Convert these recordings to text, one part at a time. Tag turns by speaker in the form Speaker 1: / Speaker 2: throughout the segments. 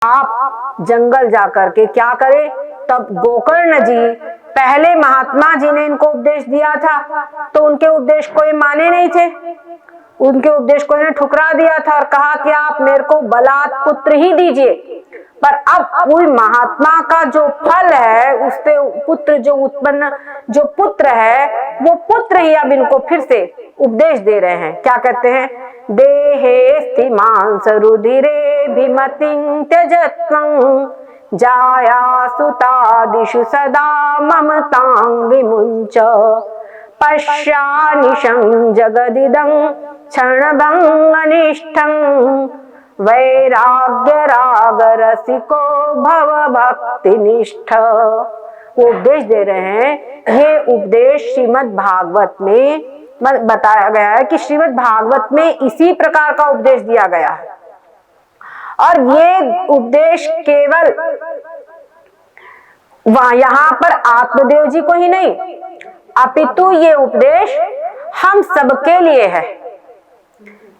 Speaker 1: आप जंगल जाकर के क्या करें। तब गोकर्ण जी, पहले महात्मा जी ने इनको उपदेश दिया था तो उनके उपदेश को ये माने नहीं थे, उनके उपदेश को इन्हें ठुकरा दिया था और कहा कि आप मेरे को बलात् पुत्र ही दीजिए। पर अब कोई महात्मा का जो फल है, उससे पुत्र जो उत्पन्न जो पुत्र है, वो पुत्र ही अब इनको फिर से उपदेश दे रहे हैं। क्या कहते हैं, देहेस्ति मांस रुधिरे भीमतिं त्यजत्वं जाया सुतादिषु सदा ममतां विमुञ्च पश्यानिशं जगदिदं क्षणभङ्ग अनिष्टं वैराग्य राग रसिको भव भक्ति निष्ठ। वो उपदेश दे रहे हैं। ये उपदेश श्रीमद् भागवत में बताया गया है कि श्रीमद् भागवत में इसी प्रकार का उपदेश दिया गया है। और ये उपदेश केवल यहाँ पर आत्मदेव जी को ही नहीं, अपितु ये उपदेश हम सबके लिए है।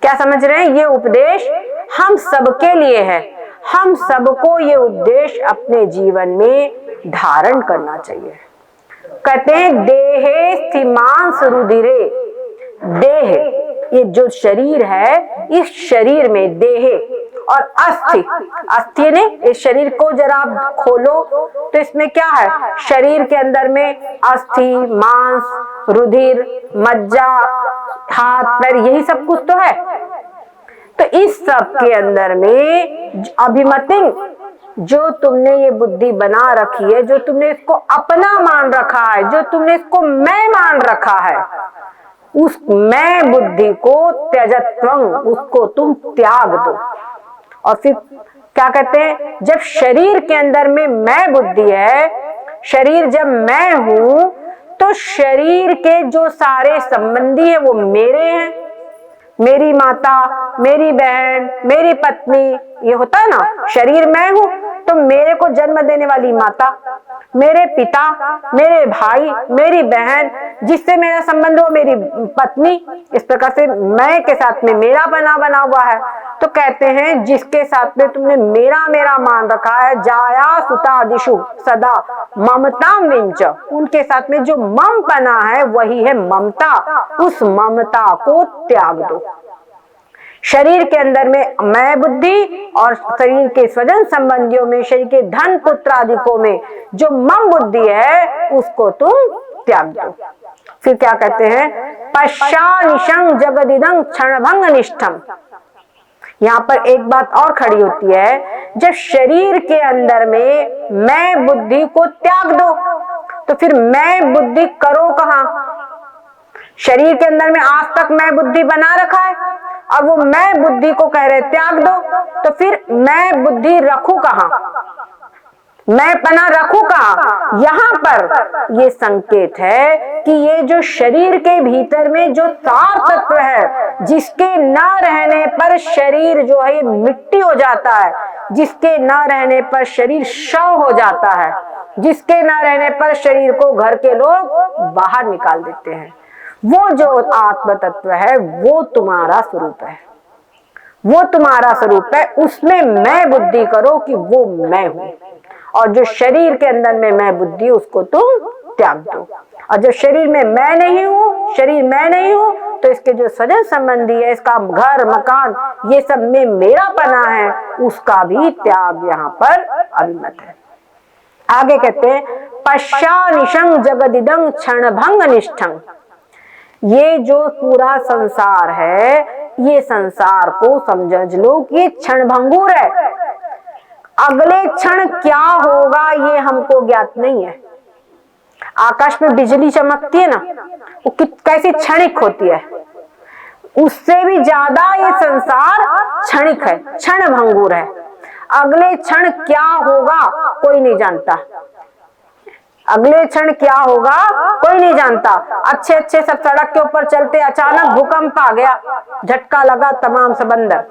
Speaker 1: क्या समझ रहे हैं, ये उपदेश हम सबके लिए है। हम सबको ये उपदेश अपने जीवन में धारण करना चाहिए। कहते हैं देहे स्थिमांस रुधिरे, देह ये जो शरीर है, इस शरीर में देहे और अस्थि, अस्थि ने इस शरीर को जरा आप खोलो तो इसमें क्या है, शरीर के अंदर में अस्थि, मांस, रुधिर, मज्जा, हाथ पैर, यही सब कुछ तो है। तो इस सब के अंदर में अभिमतिं, जो तुमने ये बुद्धि बना रखी है, जो तुमने इसको अपना मान रखा है, जो तुमने इसको मैं मान रखा है, उस मैं बुद्धि को त्यजत्वं, उसको तुम त्याग दो। और फिर क्या कहते हैं, जब शरीर के अंदर में मैं बुद्धि है, शरीर जब मैं हूं, तो शरीर के जो सारे संबंधी है वो मेरे हैं। मेरी माता, मेरी बहन, मेरी पत्नी, ये होता है ना, शरीर मैं हूं तो मेरे को जन्म देने वाली माता, मेरे पिता, मेरे भाई, मेरी बहन, जिससे मेरा संबंध हो मेरी पत्नी, इस प्रकार से मैं के साथ में मेरा बना हुआ है। तो कहते हैं जिसके साथ में तुमने मेरा मेरा मान रखा है, जाया सुतादिषु सदा ममतां विंच, उनके साथ में जो मम बना है वही है ममता, उस ममता को त्याग दो। शरीर के अंदर में मैं बुद्धि और शरीर के स्वजन संबंधियों में, शरीर के धन पुत्र आदिकों में जो मम बुद्धि है, उसको तुम त्याग दो। फिर क्या कहते हैं, पश्यानिशं जगदिदं क्षणभंग निष्ठम। यहाँ पर एक बात और खड़ी होती है, जब शरीर के अंदर में मैं बुद्धि को त्याग दो तो फिर मैं बुद्धि करो कहाँ। शरीर के अंदर में आज तक मैं बुद्धि बना रखा है और वो मैं बुद्धि को कह रहे त्याग दो, तो फिर मैं बुद्धि रखू कहाँ, मैं पना रखू कहाँ। यहाँ पर ये संकेत है कि ये जो शरीर के भीतर में जो सार तत्व है, जिसके न रहने पर शरीर जो है मिट्टी हो जाता है, जिसके न रहने पर शरीर शव हो जाता है, जिसके न रहने पर शरीर को घर के लोग बाहर निकाल देते हैं, वो जो आत्म तत्व है वो तुम्हारा स्वरूप है, वो तुम्हारा स्वरूप है। उसमें मैं बुद्धि करो कि वो मैं हूं, और जो शरीर के अंदर में मैं बुद्धि उसको तुम त्याग दो। और जब शरीर में मैं नहीं हूं, शरीर मैं नहीं हूं, तो इसके जो स्वजन संबंधी है, इसका घर मकान, ये सब में मेरा पना है, उसका भी त्याग यहाँ पर अभिमत है। आगे कहते हैं पश्यानिशं जगदिदं क्षणभंग निष्ठं। ये जो पूरा संसार है, ये संसार को समझ लो कि ये क्षणभंगुर है। अगले क्षण क्या होगा ये हमको ज्ञात नहीं है। आकाश में बिजली चमकती है ना, वो कैसी क्षणिक होती है, उससे भी ज्यादा ये संसार क्षणिक है, क्षणभंगुर है। अगले क्षण क्या होगा कोई नहीं जानता, अगले क्षण क्या होगा कोई नहीं जानता। अच्छे अच्छे सब सड़क के ऊपर चलते, अचानक भूकंप आ गया, झटका लगा, तमाम समंदर,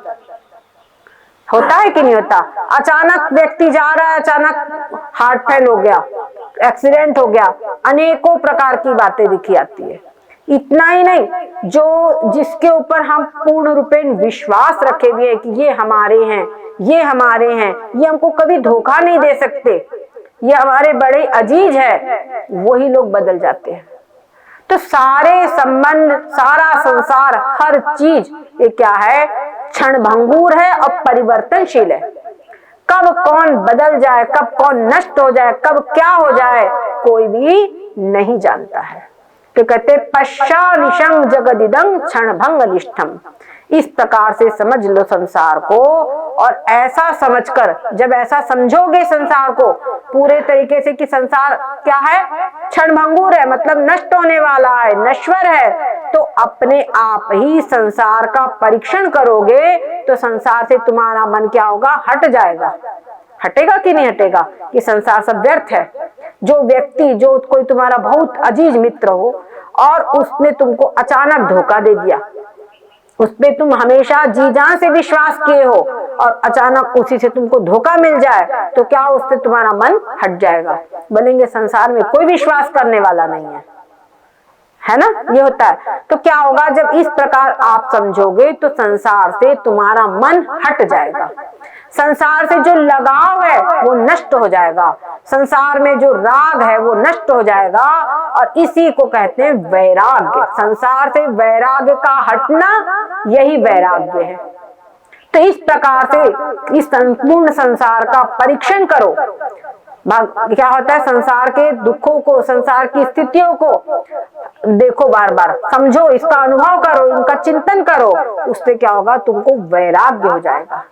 Speaker 1: होता है कि नहीं होता। अचानक व्यक्ति जा रहा है, अचानक हार्ट फेल हो गया, एक्सीडेंट हो गया, अनेकों प्रकार की बातें दिखी आती है। इतना ही नहीं, जो जिसके ऊपर हम पूर्ण रूपेण विश्वास रखे हुए हैं कि ये हमारे हैं, ये हमारे हैं, ये हमको कभी धोखा नहीं दे सकते, ये हमारे बड़े अजीज है, वही लोग बदल जाते हैं। तो सारे संबंध, सारा संसार, हर चीज ये क्या है, क्षणभंगुर है और परिवर्तनशील है। कब कौन बदल जाए, कब कौन नष्ट हो जाए, कब क्या हो जाए, कोई भी नहीं जानता है। तो कहते पश्चानिशं जगदिदं क्षणभंग निष्ठम। इस प्रकार से समझ लो संसार को, और ऐसा समझकर, जब ऐसा समझोगे संसार को पूरे तरीके से कि संसार क्या है, क्षणभंगुर है, मतलब नष्ट होने वाला है, नश्वर है, तो अपने आप ही संसार का परीक्षण करोगे तो संसार से तुम्हारा मन क्या होगा, हट जाएगा। हटेगा कि नहीं हटेगा, कि संसार सब व्यर्थ है। जो व्यक्ति, जो कोई तुम्हारा बहुत अजीज मित्र हो और उसने तुमको अचानक धोखा दे दिया, उस पे तुम हमेशा जी जान से विश्वास किए हो और अचानक उसी से तुमको धोखा मिल जाए, तो क्या उससे तुम्हारा मन हट जाएगा। बोलेंगे संसार में कोई विश्वास करने वाला नहीं है ना, ये होता है। तो क्या होगा, जब इस प्रकार आप समझोगे तो संसार से तुम्हारा मन हट जाएगा, संसार से जो लगाव है वो नष्ट हो जाएगा, संसार में जो राग है वो नष्ट हो जाएगा, और इसी को कहते हैं वैराग्य। संसार से वैराग्य का हटना, यही वैराग्य है। तो इस प्रकार से इस संपूर्ण संसार का परीक्षण करो। क्या होता है, संसार के दुखों को, संसार की स्थितियों को देखो, बार बार समझो, इसका अनुभव करो, इनका चिंतन करो, उससे क्या होगा, तुमको वैराग्य हो जाएगा।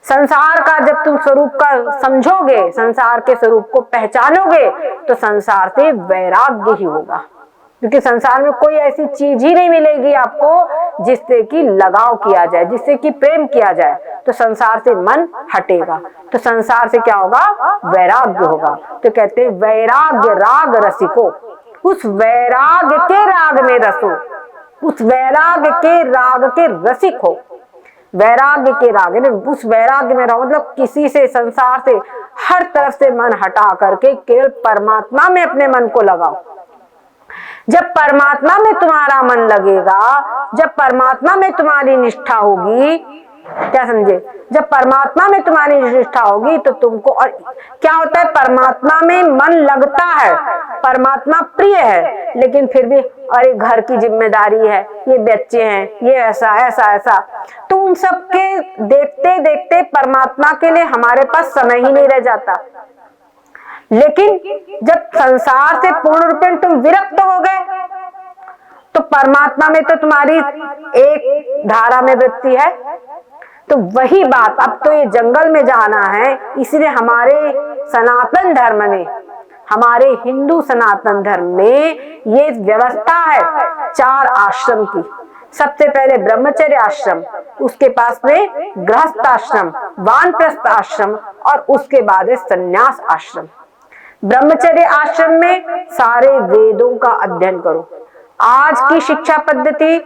Speaker 1: संसार का जब तुम स्वरूप का समझोगे, संसार के स्वरूप को पहचानोगे, तो संसार से वैराग्य ही होगा, क्योंकि संसार में कोई ऐसी चीज ही नहीं मिलेगी आपको जिससे कि लगाव किया जाए, जिससे कि प्रेम किया जाए, तो संसार से मन हटेगा। तो संसार से क्या होगा, वैराग्य होगा। तो कहते हैं वैराग्य राग रसिको, उस वैराग्य के राग में रसो, उस वैराग्य के राग के रसिक हो। वैराग्य के राग, उस वैराग्य में रहो, मतलब किसी से, संसार से, हर तरफ से मन हटा करके केवल परमात्मा में अपने मन को लगाओ। जब परमात्मा में तुम्हारा मन लगेगा, जब परमात्मा में तुम्हारी निष्ठा होगी, क्या समझे, जब परमात्मा में तुम्हारी निष्ठा होगी तो तुमको, और क्या होता है, परमात्मा में मन लगता है, परमात्मा प्रिय है, लेकिन फिर भी अरे घर की जिम्मेदारी है, ये बच्चे हैं, ये ऐसा ऐसा ऐसा, तो उन सबके देखते देखते परमात्मा के लिए हमारे पास समय ही नहीं रह जाता। लेकिन जब संसार से पूर्ण रूपेण तुम विरक्त हो गए, तो परमात्मा में तो तुम्हारी एक धारा में वृत्ति है। तो वही बात, अब तो ये जंगल में जाना है, इसलिए हमारे सनातन धर्म में, हमारे हिंदू सनातन धर्म में ये व्यवस्था है 4 आश्रम की। सबसे पहले ब्रह्मचर्य आश्रम, उसके पास में गृहस्थ आश्रम, वानप्रस्थ आश्रम, और उसके बाद है संन्यास आश्रम। ब्रह्मचर्य आश्रम में सारे वेदों का अध्ययन करो। आज की शिक्षा पद्धति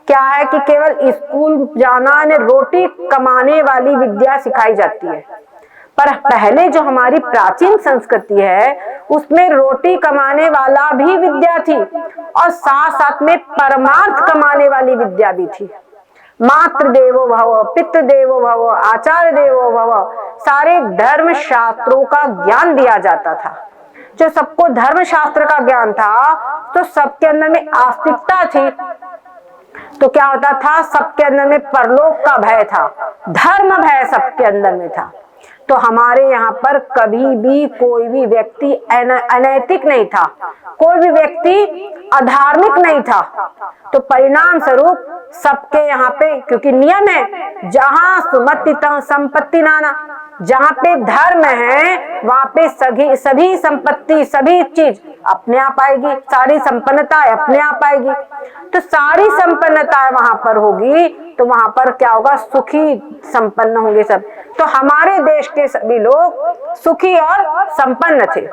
Speaker 1: क्या है कि केवल स्कूल जाना ने रोटी कमाने वाली विद्या सिखाई जाती है, पर पहले जो हमारी प्राचीन संस्कृति है उसमें रोटी कमाने वाला भी विद्या थी, और साथ साथ में परमार्थ कमाने वाली विद्या भी थी। मातृ देवो भव, पितृ देवो भव, आचार्य देवो भव, सारे धर्म शास्त्रों का ज्ञान दिया जाता था। जो सबको धर्म शास्त्र का ज्ञान था, तो सबके अंदर में आस्तिकता थी, तो क्या होता था, सबके अंदर में परलोक का भय था, धर्म भय सबके अंदर में था। तो हमारे यहाँ पर कभी भी कोई भी व्यक्ति अनैतिक नहीं था, कोई भी व्यक्ति अधार्मिक नहीं था। तो परिणाम स्वरूप सबके यहाँ पे, क्योंकि नियम है जहां सुमति तहां संपत्ति नाना, जहां पे धर्म है वहां पे सभी संपत्ति, सभी चीज अपने आप आएगी, सारी संपन्नता अपने आप आएगी। तो सारी संपन्नता वहां पर होगी, तो वहां पर क्या होगा, सुखी संपन्न होंगे सब। तो हमारे देश के सभी लोग सुखी और संपन्न थे,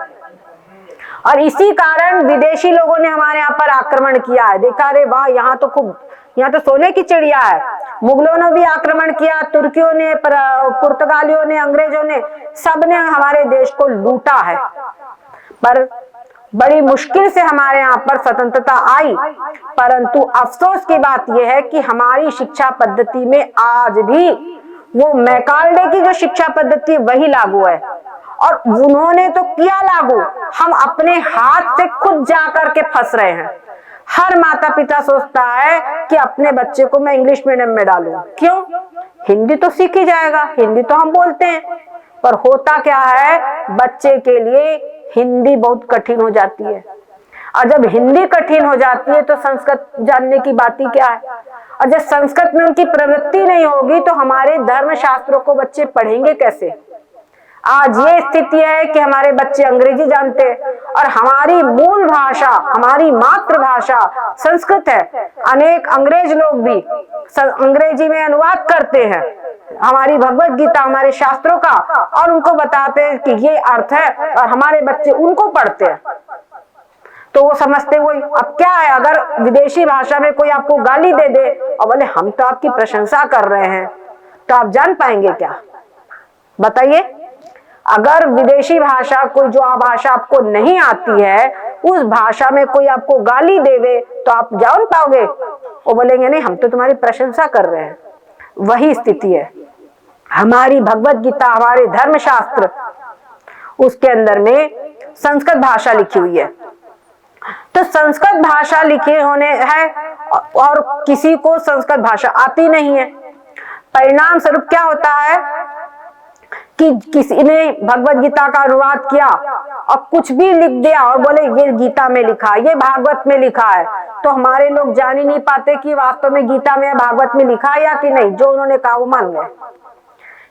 Speaker 1: और इसी कारण विदेशी लोगों ने हमारे यहाँ पर आक्रमण किया है। देखा रे वाह, यहाँ तो सोने की चिड़िया है। मुगलों ने भी आक्रमण किया, तुर्कियों ने, पुर्तगालियों ने, अंग्रेजों ने, सबने हमारे देश को लूटा है। पर बड़ी मुश्किल से हमारे यहाँ पर स्वतंत्रता आई, परंतु अफसोस की बात यह है कि हमारी शिक्षा पद्धति में आज भी वो मैकाले की जो शिक्षा पद्धति वही लागू है। और उन्होंने तो किया लागू, हम अपने हाथ से खुद जा करके फंस रहे हैं। हर माता पिता सोचता है कि अपने बच्चे को मैं इंग्लिश मीडियम में डालूं। क्यों? हिंदी तो सीख ही जाएगा, हिंदी तो हम बोलते हैं। पर होता क्या है, बच्चे के लिए हिंदी बहुत कठिन हो जाती है, और जब हिंदी कठिन हो जाती है तो संस्कृत जानने की बात ही क्या है। और जब संस्कृत में उनकी प्रवृत्ति नहीं होगी तो हमारे धर्म शास्त्रों को बच्चे पढ़ेंगे कैसे। आज ये स्थिति है कि हमारे बच्चे अंग्रेजी जानते हैं और हमारी मूल भाषा, हमारी मातृभाषा संस्कृत है। अनेक अंग्रेज लोग भी अंग्रेजी में अनुवाद करते हैं हमारी भगवत गीता, हमारे शास्त्रों का, और उनको बताते हैं कि ये अर्थ है, और हमारे बच्चे उनको पढ़ते हैं तो वो समझते वही। अब क्या है, अगर विदेशी भाषा में कोई आपको गाली दे दे और बोले हम तो आपकी प्रशंसा कर रहे हैं, तो आप जान पाएंगे क्या? बताइए। अगर विदेशी भाषा कोई जो भाषा आपको नहीं आती है, उस भाषा में कोई आपको गाली देवे तो आप जान पाओगे? वो बोलेंगे नहीं, हम तो तुम्हारी प्रशंसा कर रहे हैं। वही स्थिति है हमारी भगवत गीता, हमारे धर्मशास्त्र, उसके अंदर में संस्कृत भाषा लिखी हुई है। तो संस्कृत भाषा लिखे होने है और किसी को संस्कृत भाषा आती नहीं है, परिणाम स्वरूप क्या होता है कि किसी ने भगवत गीता का अनुवाद किया और कुछ भी लिख दिया और बोले ये गीता में लिखा है, ये भागवत में लिखा है, तो हमारे लोग जान ही नहीं पाते कि वास्तव में गीता में भागवत में लिखा है या कि नहीं। जो उन्होंने कहा वो मान गए।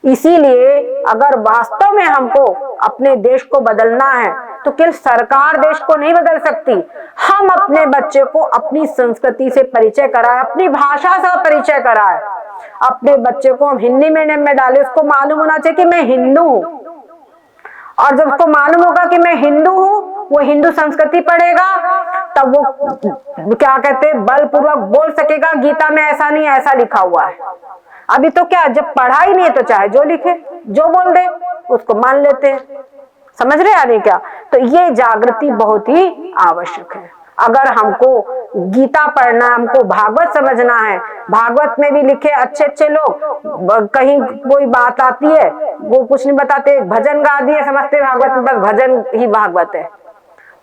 Speaker 1: इसीलिए अगर वास्तव में हमको अपने देश को बदलना है तो केवल सरकार देश को नहीं बदल सकती, हम अपने बच्चे को अपनी संस्कृति से परिचय कराए, अपनी भाषा से परिचय कराए। अपने बच्चे को हम हिंदी मीडियम में डालें, उसको मालूम होना चाहिए कि मैं हिंदू हूँ, और जब उसको मालूम होगा कि मैं हिंदू हूँ, वो हिंदू संस्कृति पढ़ेगा, तब वो क्या कहते हैं बलपूर्वक बोल सकेगा गीता में ऐसा नहीं ऐसा लिखा हुआ है। अभी तो क्या, जब पढ़ाई नहीं है तो चाहे जो लिखे, जो बोल दे उसको मान लेते हैं। समझ रहे यानी क्या? तो ये जागृति बहुत ही आवश्यक है। अगर हमको गीता पढ़ना, हमको भागवत समझना है, भागवत में भी लिखे अच्छे अच्छे लोग, कहीं कोई बात आती है वो कुछ नहीं बताते, भजन गा दिए, समझते भागवत में बस भजन ही भागवत है।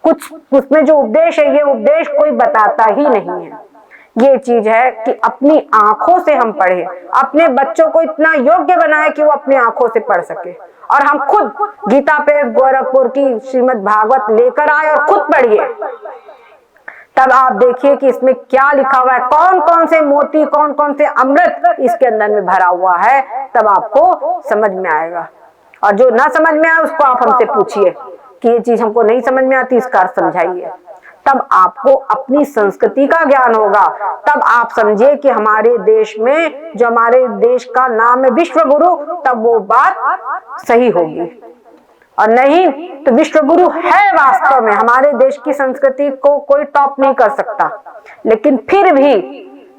Speaker 1: कुछ उसमें जो उपदेश है, ये उपदेश कोई बताता ही नहीं है। ये चीज है कि अपनी आंखों से हम पढ़े, अपने बच्चों को इतना योग्य बनाए कि वो अपनी आंखों से पढ़ सके, और हम खुद गीता पे गोरखपुर की श्रीमद् भागवत लेकर आए और खुद पढ़िए। तब आप देखिए कि इसमें क्या लिखा हुआ है, कौन कौन से मोती, कौन कौन से अमृत इसके अंदर में भरा हुआ है, तब आपको समझ में आएगा। और जो ना समझ में आए उसको आप हमसे पूछिए कि ये चीज हमको नहीं समझ में आती, इसका अर्थ समझाइए। तब आपको अपनी संस्कृति का ज्ञान होगा, तब आप समझिए कि हमारे देश में जो हमारे देश का नाम है विश्व गुरु, तब वो बात सही होगी। और नहीं तो विश्व गुरु है वास्तव में, हमारे देश की संस्कृति को कोई टॉप नहीं कर सकता, लेकिन फिर भी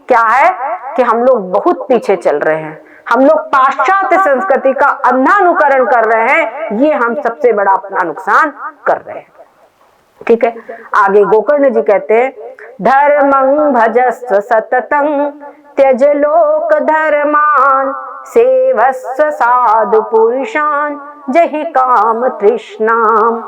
Speaker 1: क्या है कि हम लोग बहुत पीछे चल रहे हैं। हम लोग पाश्चात्य संस्कृति का अंधानुकरण कर रहे हैं, ये हम सबसे बड़ा अपना नुकसान कर रहे हैं। ठीक है, आगे गोकर्ण जी कहते हैं, धर्मं भजस्व सततं त्यज लोक धर्मान सेवस्व साधु पुरुषान जहि काम तृष्णाम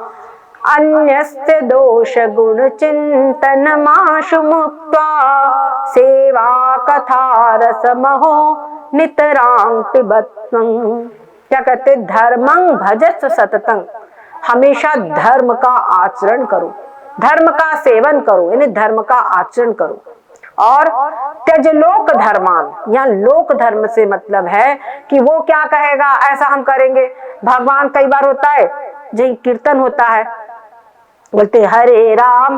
Speaker 1: अन्यस्य दोष गुण चिंतन माशु मुक्त्वा सेवा कथा रस महो नितरां पिबत्वं। क्या कहते, धर्मं भजस्व सततं, हमेशा धर्म का आचरण करो, धर्म का सेवन करो, यानी धर्म का आचरण करो। और त्यज लोक धर्मान, यहाँ लोक धर्म से मतलब है कि वो क्या कहेगा ऐसा हम करेंगे। भगवान कई बार होता है जब कीर्तन होता है, बोलते हरे राम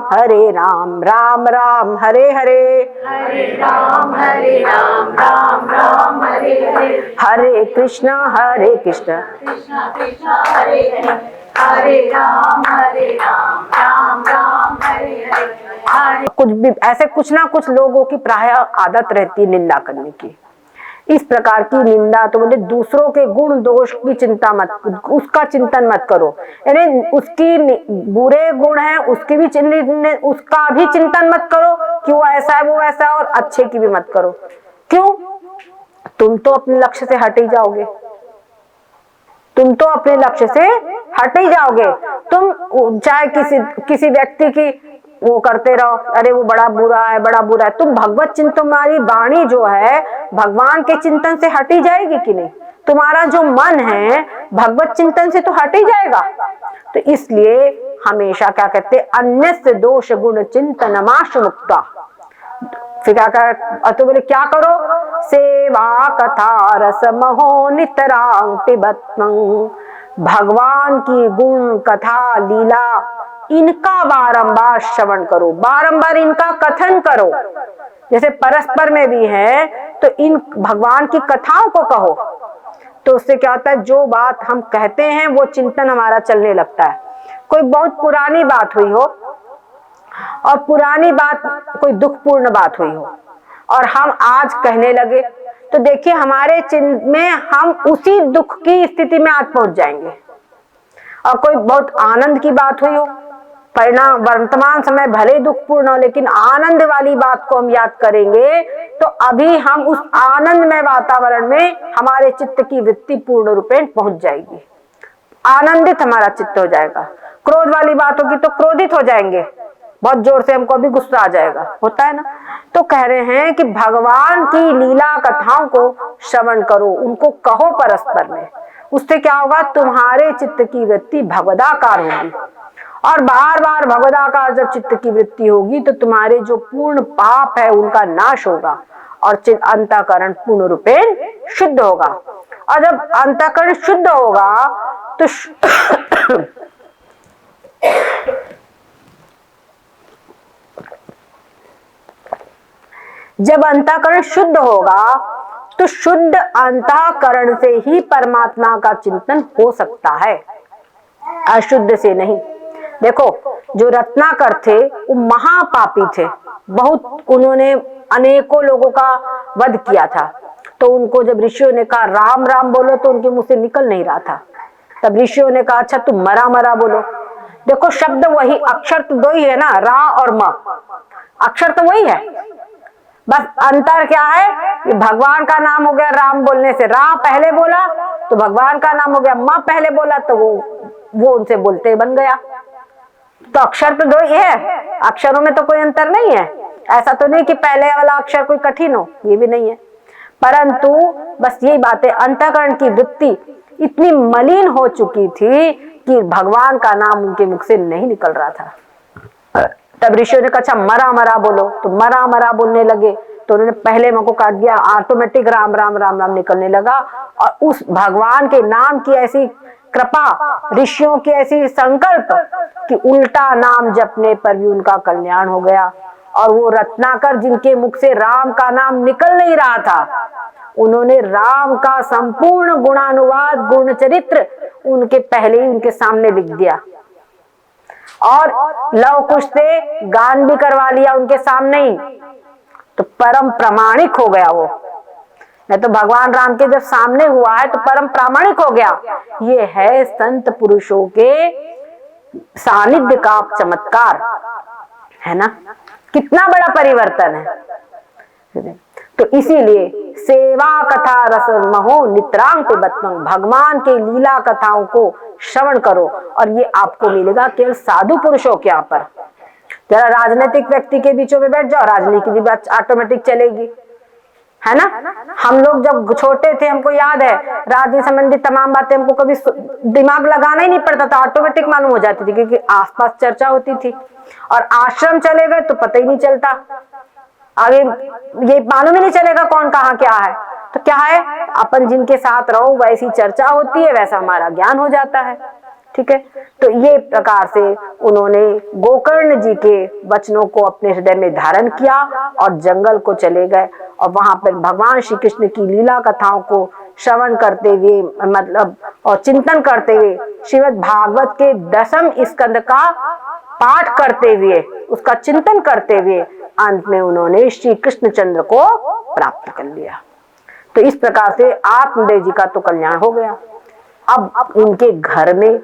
Speaker 1: राम राम हरे हरे,
Speaker 2: हरे राम राम राम हरे हरे,
Speaker 1: हरे कृष्णा कृष्णा
Speaker 2: कृष्णा हरे हरे, हरे राम राम राम हरे हरे, हरे।
Speaker 1: कुछ भी ऐसे कुछ ना कुछ लोगों की प्राय आदत रहती है निंदा करने की। इस प्रकार की निंदा, तो बोले दूसरों के गुण दोष की चिंता मत, उसका चिंतन मत करो, यानी उसकी बुरे गुण है उसकी भी उसका भी चिंतन मत करो कि वो ऐसा है वो ऐसा है, और अच्छे की भी मत करो। क्यों? तुम तो अपने लक्ष्य से हट ही जाओगे, तुम तो अपने लक्ष्य से हट ही जाओगे। तुम चाहे किसी व्यक्ति की वो करते रहो, अरे वो बड़ा बुरा है बड़ा बुरा है, तुम भगवत चिंतन, तुम्हारी वाणी जो है भगवान के चिंतन से हट ही जाएगी कि नहीं? तुम्हारा जो मन है भगवत चिंतन से तो हट ही जाएगा। तो इसलिए हमेशा क्या कहते, अन्यस्य दोष गुण चिंतनमाश मुक्ता। फिर क्या कर, तो बोले क्या करो, सेवा कथा रस महो नितरां पिबत्वं, भगवान की गुण कथा लीला इनका बारंबार श्रवण करो, बारंबार इनका कथन करो। जैसे परस्पर में भी है तो इन भगवान की कथाओं को कहो, तो उससे क्या होता है, जो बात हम कहते हैं वो चिंतन हमारा चलने लगता है। कोई बहुत पुरानी बात हुई हो, और पुरानी बात कोई दुखपूर्ण बात हुई हो, और हम आज कहने लगे, तो देखिए हमारे चिंतन में हम उसी दुख की स्थिति में आज पहुंच जाएंगे। और कोई बहुत आनंद की बात हुई हो, परिणाम वर्तमान समय भले दुखपूर्ण हो, लेकिन आनंद वाली बात को हम याद करेंगे तो अभी हम उस आनंदमय वातावरण में हमारे चित्त की वृत्ति पूर्ण रूपेण पहुंच जाएगी, आनंदित हमारा चित्त हो जाएगा। क्रोध वाली बात होगी तो क्रोधित हो जाएंगे, बहुत जोर से हमको अभी गुस्सा आ जाएगा, होता है ना। तो कह रहे हैं कि भगवान की लीला कथाओं को श्रवण करो, उनको कहो परस्पर में, उससे क्या होगा, तुम्हारे चित्त की वृत्ति भगवदाकार होगी, और बार बार भगवदाकार जब चित्त की वृत्ति होगी तो तुम्हारे जो पूर्ण पाप है उनका नाश होगा, और अंतःकरण पूर्ण रूपेण शुद्ध होगा। और जब अंतःकरण शुद्ध होगा तो जब अंतःकरण शुद्ध होगा तो शुद्ध अंतःकरण से ही परमात्मा का चिंतन हो सकता है, अशुद्ध से नहीं। देखो जो रत्नाकर थे वो महापापी थे, बहुत उन्होंने अनेकों लोगों का वध किया था। तो उनको जब ऋषियों ने कहा राम राम बोलो तो उनके मुंह से निकल नहीं रहा था। तब ऋषियों ने कहा अच्छा तुम मरा मरा बोलो। देखो शब्द वही, अक्षर तो दो ही है ना, रा और म, अक्षर तो वही है, बस अंतर क्या है कि भगवान का नाम हो गया राम बोलने से, रा पहले बोला तो भगवान का नाम हो गया, म पहले बोला तो वो उनसे बोलते बन गया। तो अक्षर तो दो ही है, अक्षरों में तो कोई अंतर नहीं है। ऐसा तो नहीं कि पहले वाला अक्षर कोई कठिन हो, ये भी नहीं है। परंतु बस यही बात है, अंतःकरण की वृत्ति इतनी मलिन हो चुकी थी कि भगवान का नाम उनके मुख से नहीं निकल रहा था। तब ऋषियों ने कहा अच्छा मरा मरा बोलो, तो मरा मरा बोलने लगे। तो उन्होंने पहले मुंह को काट दिया, ऑटोमेटिक राम राम राम राम निकलने लगा। और उस भगवान के नाम की ऐसी कृपा, ऋषियों की ऐसी संकल्प कि उल्टा नाम जपने पर भी उनका कल्याण हो गया। और वो रत्नाकर जिनके मुख से राम का नाम निकल नहीं रहा था, उन्होंने राम का संपूर्ण गुणानुवाद गुण चरित्र उनके पहले ही उनके सामने लिख दिया, और लव कुश से गान भी करवा लिया उनके सामने ही। तो परम प्रामाणिक हो गया वो, नहीं तो भगवान राम के जब सामने हुआ है तो परम प्रामाणिक हो गया। ये है संत पुरुषों के सानिध्य का चमत्कार, है ना, कितना बड़ा परिवर्तन है। तो इसीलिए सेवा कथा रस महो नित्रांग पिबत्वं, भगवान के लीला कथाओं को श्रवण करो, और ये आपको मिलेगा केवल साधु पुरुषों के यहाँ पर। जरा राजनीतिक व्यक्ति के बीचों में बैठ जाओ, राजनीति की बात ऑटोमेटिक चलेगी, है ना। हम लोग जब छोटे थे हमको याद है राजनीति संबंधी तमाम बातें हमको कभी दिमाग लगाना ही नहीं पड़ता था, ऑटोमेटिक मालूम हो जाती थी, क्योंकि आसपास चर्चा होती थी। और आश्रम चले गए तो पता ही नहीं चलता, आगे ये मालूम ही नहीं चलेगा कौन कहाँ क्या है। तो क्या है, अपन जिनके साथ रहो वैसी चर्चा होती है, वैसा हमारा ज्ञान हो जाता है, ठीक है। तो ये प्रकार से उन्होंने गोकर्ण जी के वचनों को अपने हृदय में धारण किया और जंगल को चले गए, और वहां पर भगवान श्री कृष्ण की लीला कथाओं को श्रवण करते हुए, मतलब और चिंतन करते हुए, श्रीमद् भागवत के 10वें स्कंद का पाठ करते हुए, उसका चिंतन करते हुए अंत में उन्होंने श्री कृष्ण चंद्र को प्राप्त कर लिया। तो इस प्रकार से आत्मदेव जी का तो कल्याण हो गया। अब इनके घर में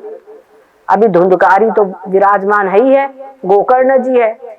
Speaker 1: अभी धुंधकारी तो विराजमान है ही है, गोकर्ण जी है,